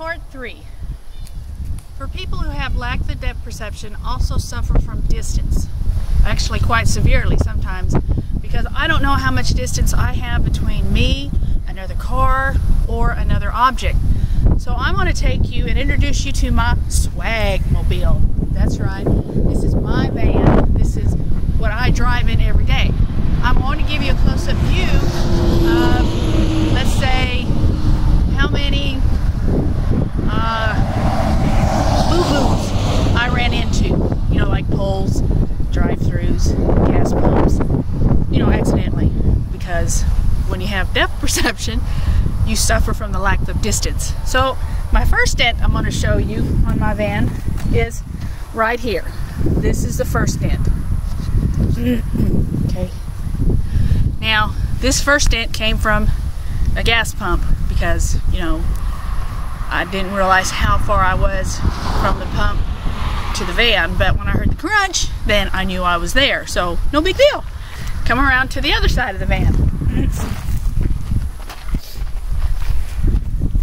Part 3. For people who have lack of depth perception also suffer from distance, actually quite severely sometimes, because I don't know how much distance I have between me, another car, or another object. So I'm going to take you and introduce you to my Swagmobile. That's right, this is my van. This is what I drive in every day. I'm going to give you a close-up view of, let's say, how many boo-boos I ran into, you know, like poles, drive-thrus, gas pumps, you know, accidentally, because when you have depth perception, you suffer from the lack of distance. So my first dent I'm going to show you on my van is right here. This is the first dent. Okay. Now, this first dent came from a gas pump because, you know, I didn't realize how far I was from the pump to the van, but when I heard the crunch, then I knew I was there. So, no big deal. Come around to the other side of the van.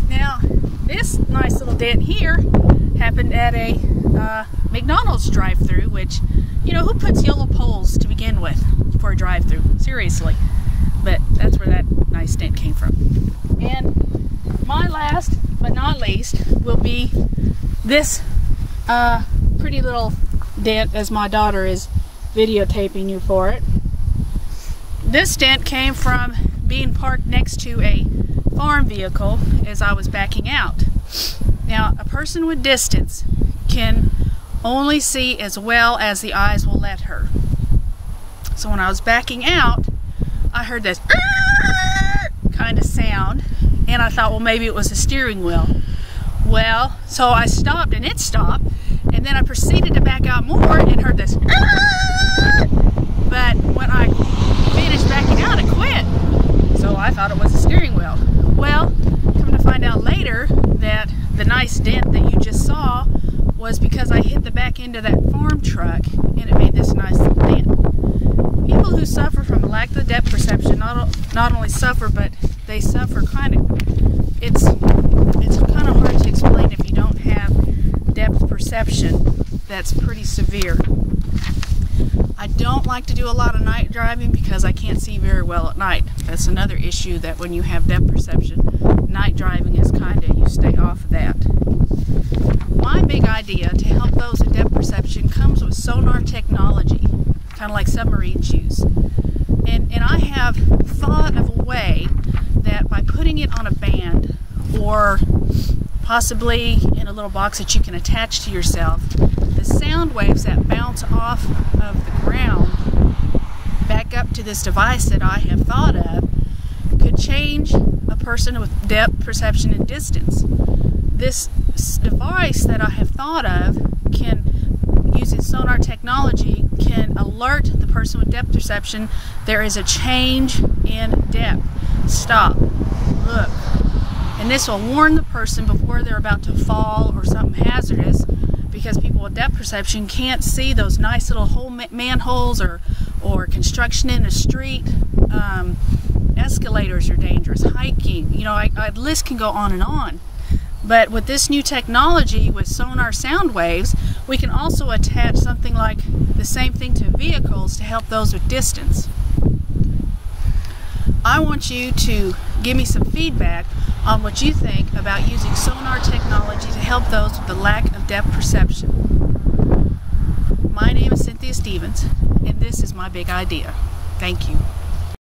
Now, this nice little dent here happened at a McDonald's drive-thru, which, you know, who puts yellow poles to begin with for a drive-thru? Seriously. But that's where that nice dent came from. And my last but not least will be this pretty little dent, as my daughter is videotaping you for it. This dent came from being parked next to a farm vehicle as I was backing out. Now, a person with distance can only see as well as the eyes will let her. So when I was backing out, I heard this kind of sound, and I thought, well, maybe it was a steering wheel. Well, so I stopped and it stopped, and then I proceeded to back out more and heard this. But when I finished backing out, it quit. So I thought it was a steering wheel. Well, come to find out later that the nice dent that you just saw was because I hit the back end of that farm truck and it made this nice little dent. People who suffer from lack of depth perception not only suffer, but they suffer it's kind of hard to explain if you don't have depth perception. That's pretty severe. I don't like to do a lot of night driving because I can't see very well at night. That's another issue, that when you have depth perception, night driving is you stay off of that. My big idea to help those with depth perception comes with sonar technology, kind of like submarines use. And I have thought of a way that by putting it on a band or possibly in a little box that you can attach to yourself, the sound waves that bounce off of the ground back up to this device that I have thought of could change a person with depth perception and distance. This device that I have thought of can, using sonar technology, can alert the person with depth perception there is a change in depth. Stop. Look. And this will warn the person before they're about to fall or something hazardous, because people with depth perception can't see those nice little manholes or construction in the street. Escalators are dangerous. Hiking. You know, the list can go on and on. But with this new technology, with sonar sound waves, we can also attach something like the same thing to vehicles to help those with distance. I want you to give me some feedback on what you think about using sonar technology to help those with the lack of depth perception. My name is Cynthia Stevens, and this is my big idea. Thank you.